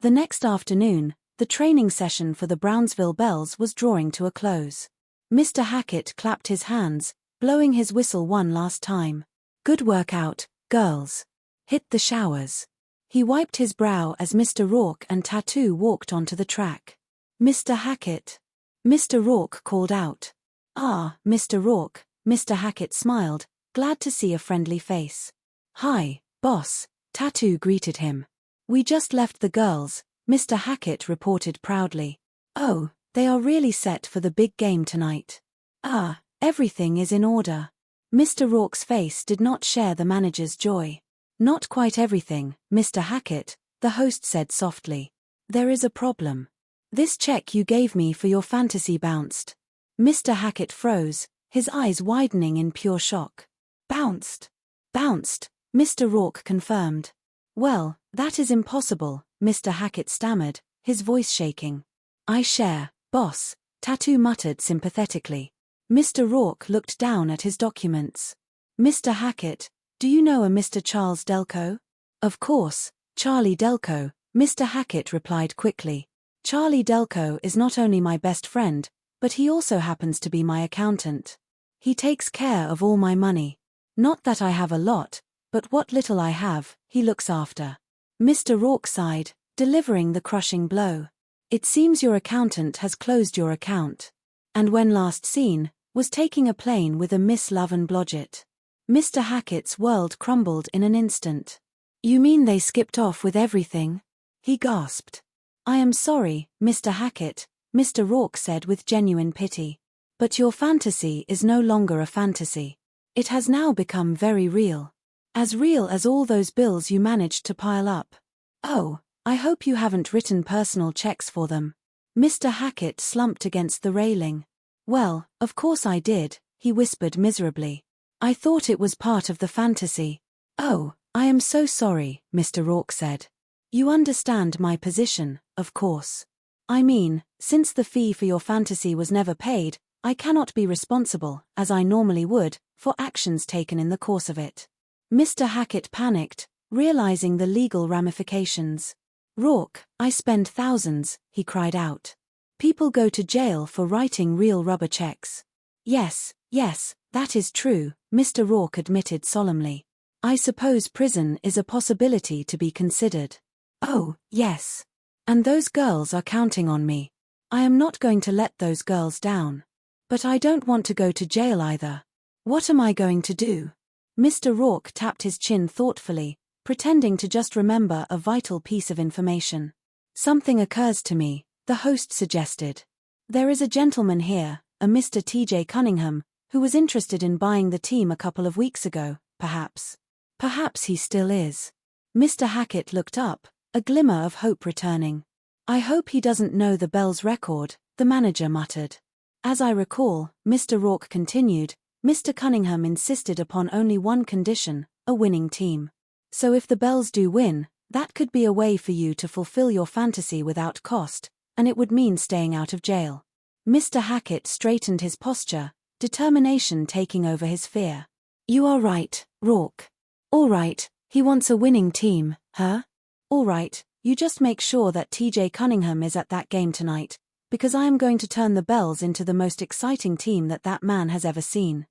The next afternoon, the training session for the Brownsville Bells was drawing to a close. Mr. Hackett clapped his hands, blowing his whistle one last time. Good workout, girls. Hit the showers. He wiped his brow as Mr. Rourke and Tattoo walked onto the track. Mr. Hackett. Mr. Rourke called out. Ah, Mr. Rourke, Mr. Hackett smiled, glad to see a friendly face. Hi, boss, Tattoo greeted him. We just left the girls, Mr. Hackett reported proudly. Oh, they are really set for the big game tonight. Ah, everything is in order. Mr. Rourke's face did not share the manager's joy. Not quite everything, Mr. Hackett, the host said softly. There is a problem. This check you gave me for your fantasy bounced. Mr. Hackett froze, his eyes widening in pure shock. Bounced. Bounced, Mr. Rourke confirmed. Well, that is impossible, Mr. Hackett stammered, his voice shaking. I share, boss, Tattoo muttered sympathetically. Mr. Rourke looked down at his documents. Mr. Hackett, do you know a Mr. Charles Delco? Of course, Charlie Delco, Mr. Hackett replied quickly. Charlie Delco is not only my best friend, but he also happens to be my accountant. He takes care of all my money. Not that I have a lot, but what little I have, he looks after. Mr. Rourke sighed, delivering the crushing blow. It seems your accountant has closed your account. And when last seen, was taking a plane with a Miss Loven Blodgett. Mr. Hackett's world crumbled in an instant. You mean they skipped off with everything? He gasped. I am sorry, Mr. Hackett, Mr. Rourke said with genuine pity. But your fantasy is no longer a fantasy. It has now become very real. As real as all those bills you managed to pile up. Oh, I hope you haven't written personal checks for them. Mr. Hackett slumped against the railing. Well, of course I did, he whispered miserably. I thought it was part of the fantasy. Oh, I am so sorry, Mr. Rourke said. You understand my position, of course. I mean, since the fee for your fantasy was never paid, I cannot be responsible, as I normally would, for actions taken in the course of it. Mr. Hackett panicked, realizing the legal ramifications. Rourke, I spend thousands, he cried out. People go to jail for writing real rubber checks. Yes, that is true, Mr. Rourke admitted solemnly. I suppose prison is a possibility to be considered. Oh, yes. And those girls are counting on me. I am not going to let those girls down. But I don't want to go to jail either. What am I going to do? Mr. Rourke tapped his chin thoughtfully, pretending to just remember a vital piece of information. Something occurs to me, the host suggested. There is a gentleman here, a Mr. T.J. Cunningham, who was interested in buying the team a couple of weeks ago, perhaps. Perhaps he still is. Mr. Hackett looked up, a glimmer of hope returning. I hope he doesn't know the Bells record, the manager muttered. As I recall, Mr. Rourke continued, Mr. Cunningham insisted upon only one condition, a winning team. So if the Bells do win, that could be a way for you to fulfill your fantasy without cost, and it would mean staying out of jail. Mr. Hackett straightened his posture, determination taking over his fear. You are right, Rourke. All right, he wants a winning team, huh? All right, you just make sure that T.J. Cunningham is at that game tonight, because I am going to turn the Bells into the most exciting team that man has ever seen.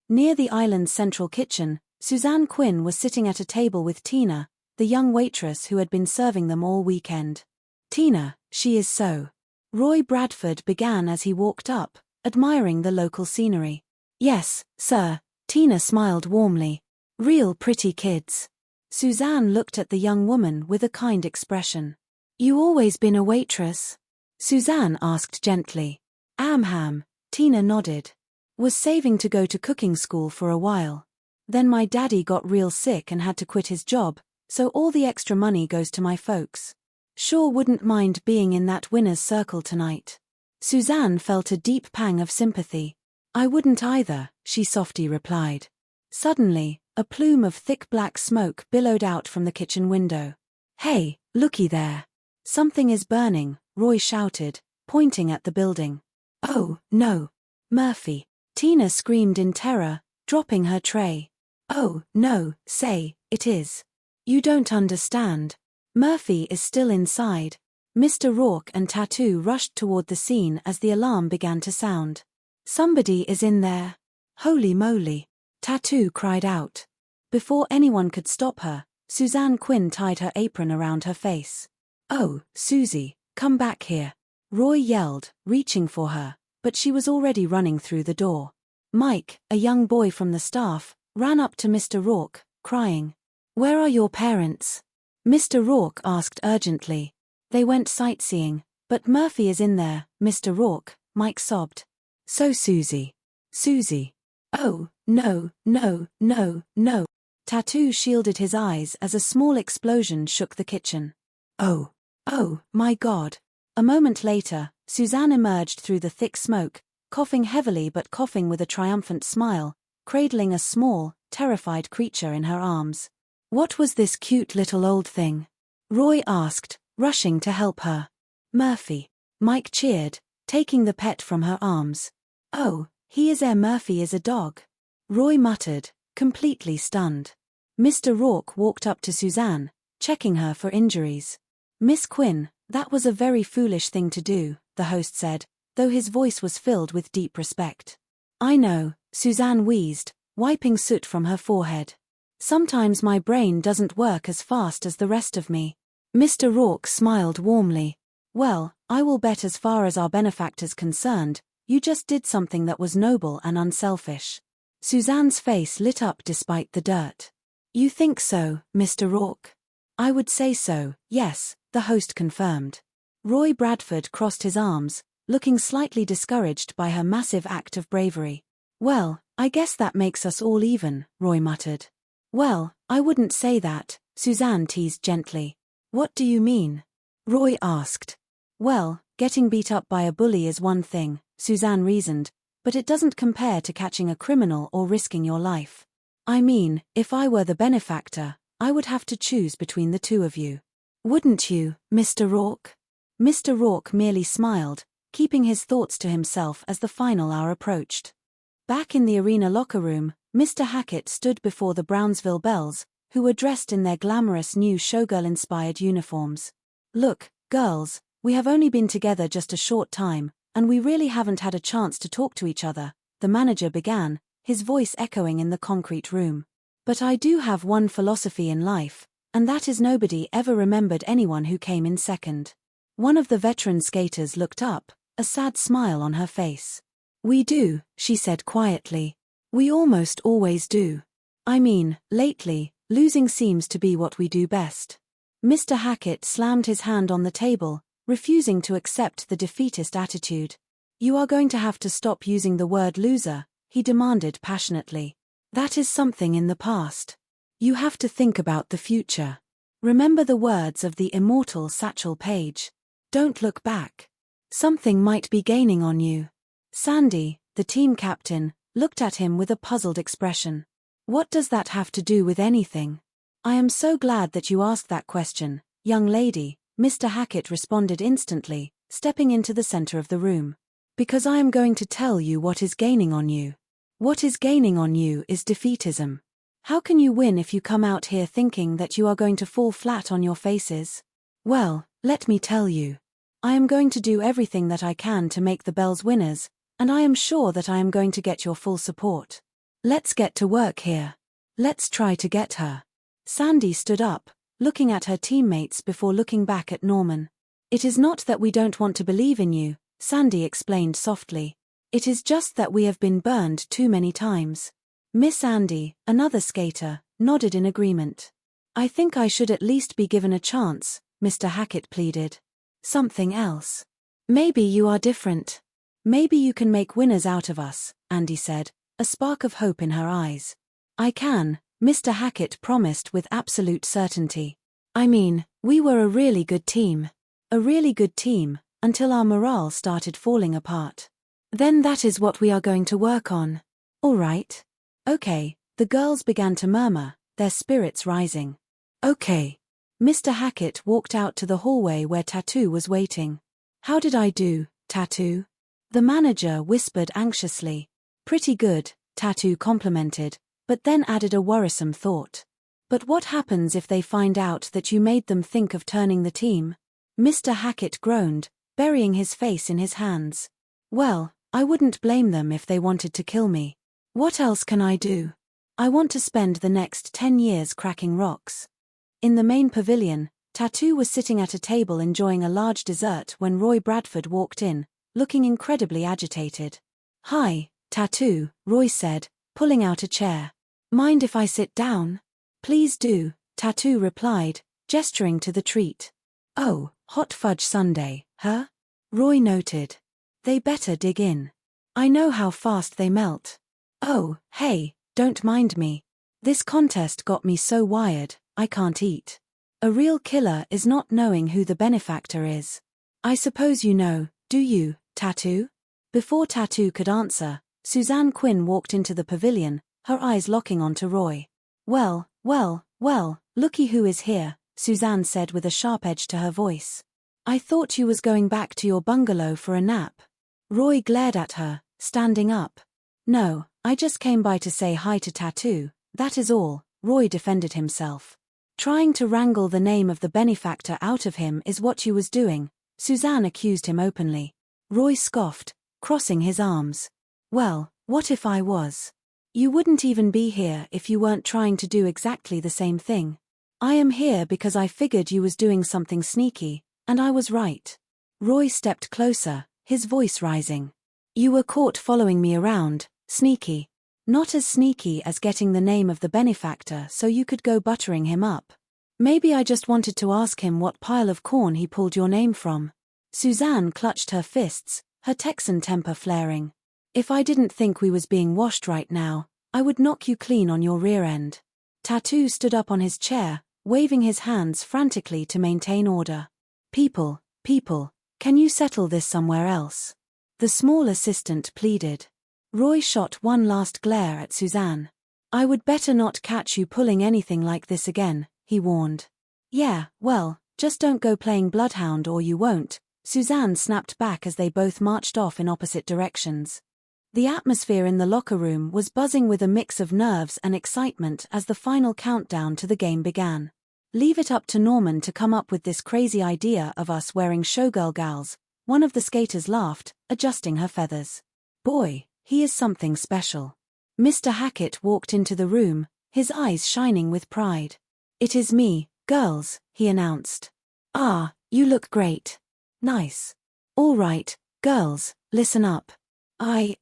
Near the island's central kitchen, Suzanne Quinn was sitting at a table with Tina, the young waitress who had been serving them all weekend. Tina, she is so. Roy Bradford began as he walked up, admiring the local scenery. Yes, sir, Tina smiled warmly. Real pretty kids. Suzanne looked at the young woman with a kind expression. You always been a waitress? Suzanne asked gently. Ham, Tina nodded. Was saving to go to cooking school for a while. Then my daddy got real sick and had to quit his job, so all the extra money goes to my folks. Sure wouldn't mind being in that winner's circle tonight. Suzanne felt a deep pang of sympathy. I wouldn't either, she softly replied. Suddenly, a plume of thick black smoke billowed out from the kitchen window. Hey, looky there. Something is burning, Roy shouted, pointing at the building. Oh, no. Murphy. Tina screamed in terror, dropping her tray. Oh, no, say, it is. You don't understand. Murphy is still inside. Mr. Rourke and Tattoo rushed toward the scene as the alarm began to sound. Somebody is in there. Holy moly! Tattoo cried out. Before anyone could stop her, Suzanne Quinn tied her apron around her face. Oh, Susie, come back here! Roy yelled, reaching for her, but she was already running through the door. Mike, a young boy from the staff, ran up to Mr. Rourke, crying, "Where are your parents?" Mr. Rourke asked urgently. "They went sightseeing, but Murphy is in there, Mr. Rourke," Mike sobbed. "So Susie. Susie. Oh, no, no, no, no." Tattoo shielded his eyes as a small explosion shook the kitchen. Oh, my God. A moment later, Suzanne emerged through the thick smoke, coughing heavily but coughing with a triumphant smile, cradling a small, terrified creature in her arms. "What was this cute little old thing?" Roy asked, rushing to help her. "Murphy," Mike cheered, taking the pet from her arms. "Oh, Murphy is a dog," Roy muttered, completely stunned. Mr. Rourke walked up to Suzanne, checking her for injuries. "Miss Quinn, that was a very foolish thing to do," the host said, though his voice was filled with deep respect. "I know," Suzanne wheezed, wiping soot from her forehead. "Sometimes my brain doesn't work as fast as the rest of me." Mr. Rourke smiled warmly. "Well, I will bet as far as our benefactor's concerned, you just did something that was noble and unselfish." Suzanne's face lit up despite the dirt. "You think so, Mr. Rourke?" "I would say so, yes," the host confirmed. Roy Bradford crossed his arms, looking slightly discouraged by her massive act of bravery. "Well, I guess that makes us all even," Roy muttered. "Well, I wouldn't say that," Suzanne teased gently. "What do you mean?" Roy asked. "Well, getting beat up by a bully is one thing," Suzanne reasoned, "but it doesn't compare to catching a criminal or risking your life. I mean, if I were the benefactor, I would have to choose between the two of you. Wouldn't you, Mr. Rourke?" Mr. Rourke merely smiled, keeping his thoughts to himself as the final hour approached. Back in the arena locker room, Mr. Hackett stood before the Brownsville Belles, who were dressed in their glamorous new showgirl-inspired uniforms. "Look, girls, we have only been together just a short time, and we really haven't had a chance to talk to each other," the manager began, his voice echoing in the concrete room. "But I do have one philosophy in life, and that is nobody ever remembered anyone who came in second." One of the veteran skaters looked up, a sad smile on her face. "We do," she said quietly. "We almost always do. I mean, lately, losing seems to be what we do best." Mr. Hackett slammed his hand on the table, refusing to accept the defeatist attitude. "You are going to have to stop using the word loser," he demanded passionately. "That is something in the past. You have to think about the future. Remember the words of the immortal Satchel Paige. Don't look back. Something might be gaining on you." Sandy, the team captain, looked at him with a puzzled expression. "What does that have to do with anything?" "I am so glad that you asked that question, young lady," Mr. Hackett responded instantly, stepping into the center of the room. "Because I am going to tell you what is gaining on you. What is gaining on you is defeatism. How can you win if you come out here thinking that you are going to fall flat on your faces? Well, let me tell you. I am going to do everything that I can to make the Belles winners, and I am sure that I am going to get your full support. Let's get to work here. Let's try to get her." Sandy stood up, looking at her teammates before looking back at Norman. "It is not that we don't want to believe in you," Sandy explained softly. "It is just that we have been burned too many times." Miss Andy, another skater, nodded in agreement. "I think I should at least be given a chance," Mr. Hackett pleaded. "Something else. Maybe you are different. Maybe you can make winners out of us," Andy said, a spark of hope in her eyes. "I can," Mr. Hackett promised with absolute certainty. "I mean, we were a really good team. A really good team, until our morale started falling apart. Then that is what we are going to work on. All right. Okay," the girls began to murmur, their spirits rising. "Okay." Mr. Hackett walked out to the hallway where Tattoo was waiting. "How did I do, Tattoo?" the manager whispered anxiously. "Pretty good," Tattoo complimented, but then added a worrisome thought. But what happens if they find out that you made them think of turning the team? Mr. Hackett groaned, burying his face in his hands. Well, I wouldn't blame them if they wanted to kill me. What else can I do? I want to spend the next 10 years cracking rocks. In the main pavilion, Tattoo was sitting at a table enjoying a large dessert when Roy Bradford walked in, looking incredibly agitated. Hi, Tattoo, Roy said, pulling out a chair. Mind if I sit down? Please do, Tattoo replied, gesturing to the treat. Oh, hot fudge sundae, huh? Roy noted. They better dig in. I know how fast they melt. Oh, hey, don't mind me. This contest got me so wired, I can't eat. A real killer is not knowing who the benefactor is. I suppose you know, do you, Tattoo? Before Tattoo could answer, Suzanne Quinn walked into the pavilion, her eyes locking onto Roy. Well, looky who is here, Suzanne said with a sharp edge to her voice. I thought you was going back to your bungalow for a nap. Roy glared at her, standing up. No, I just came by to say hi to Tattoo, that is all, Roy defended himself. Trying to wrangle the name of the benefactor out of him is what you was doing, Suzanne accused him openly. Roy scoffed, crossing his arms. Well, what if I was? You wouldn't even be here if you weren't trying to do exactly the same thing. I am here because I figured you was doing something sneaky, and I was right. Roy stepped closer, his voice rising. You were caught following me around, sneaky. Not as sneaky as getting the name of the benefactor so you could go buttering him up. Maybe I just wanted to ask him what pile of corn he pulled your name from. Suzanne clutched her fists, her Texan temper flaring. If I didn't think we was being washed right now, I would knock you clean on your rear end. Tattoo stood up on his chair, waving his hands frantically to maintain order. People, can you settle this somewhere else? The small assistant pleaded. Roy shot one last glare at Suzanne. I would better not catch you pulling anything like this again, he warned. Yeah, well, just don't go playing bloodhound or you won't, Suzanne snapped back as they both marched off in opposite directions. The atmosphere in the locker room was buzzing with a mix of nerves and excitement as the final countdown to the game began. Leave it up to Norman to come up with this crazy idea of us wearing showgirl gals, one of the skaters laughed, adjusting her feathers. Boy, he is something special. Mr. Hackett walked into the room, his eyes shining with pride. It is me, girls, he announced. Ah, you look great. Nice. All right, girls, listen up. I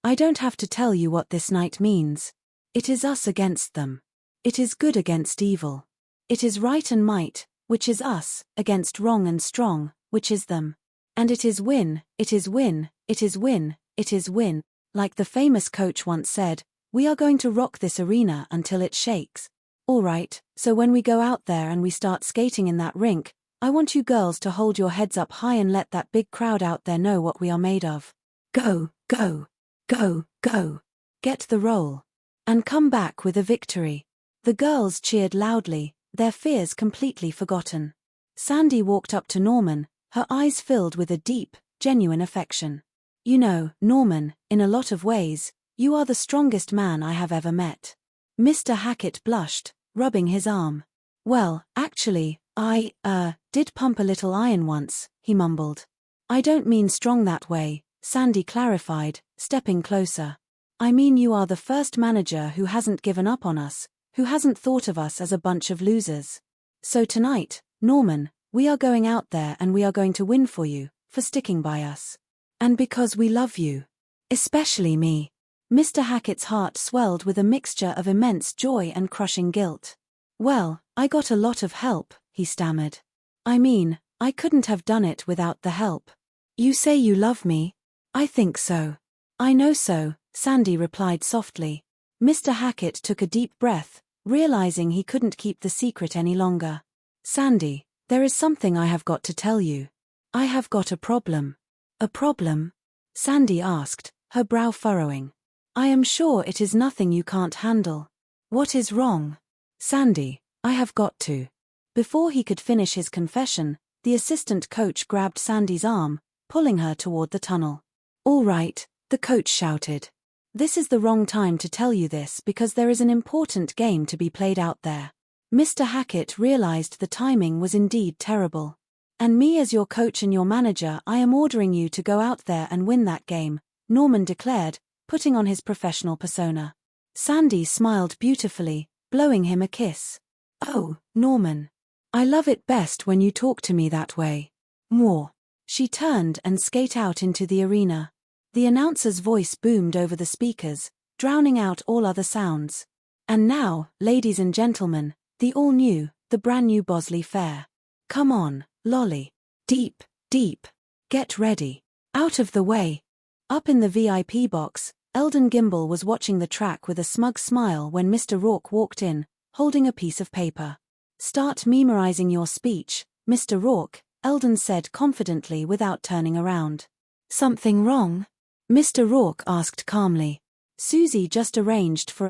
don't have to tell you what this night means. It is us against them. It is good against evil. It is right and might, which is us, against wrong and strong, which is them. And it is win, it is win, it is win, it is win. Like the famous coach once said, we are going to rock this arena until it shakes. All right, so when we go out there and we start skating in that rink, I want you girls to hold your heads up high and let that big crowd out there know what we are made of. Go, go, go, go. Get the roll. And come back with a victory. The girls cheered loudly, their fears completely forgotten. Sandy walked up to Norman, her eyes filled with a deep, genuine affection. You know, Norman, in a lot of ways, you are the strongest man I have ever met. Mr. Hackett blushed, rubbing his arm. Well, actually, I did pump a little iron once, he mumbled. I don't mean strong that way, Sandy clarified, stepping closer. I mean you are the first manager who hasn't given up on us, who hasn't thought of us as a bunch of losers. So tonight, Norman, we are going out there and we are going to win for you, for sticking by us. And because we love you. Especially me. Mr. Hackett's heart swelled with a mixture of immense joy and crushing guilt. Well, I got a lot of help, he stammered. I mean, I couldn't have done it without the help. You say you love me? I think so. I know so, Sandy replied softly. Mr. Hackett took a deep breath, realizing he couldn't keep the secret any longer. Sandy, there is something I have got to tell you. I have got a problem. A problem? Sandy asked, her brow furrowing. I am sure it is nothing you can't handle. What is wrong? Sandy, I have got to. Before he could finish his confession, the assistant coach grabbed Sandy's arm, pulling her toward the tunnel. All right, the coach shouted. This is the wrong time to tell you this because there is an important game to be played out there. Mr. Hackett realized the timing was indeed terrible. "And me as your coach and your manager, I am ordering you to go out there and win that game," Norman declared, putting on his professional persona. Sandy smiled beautifully, blowing him a kiss. "Oh, Norman. I love it best when you talk to me that way. More." She turned and skated out into the arena. The announcer's voice boomed over the speakers, drowning out all other sounds. "And now, ladies and gentlemen, the all-new, the brand-new Bosley Fair. Come on, Lolly. Deep, deep. Get ready. Out of the way." Up in the VIP box, Eldon Gimble was watching the track with a smug smile when Mr. Rourke walked in, holding a piece of paper. "Start memorizing your speech, Mr. Rourke," Eldon said confidently without turning around. "Something wrong?" Mr. Rourke asked calmly. "Susie just arranged for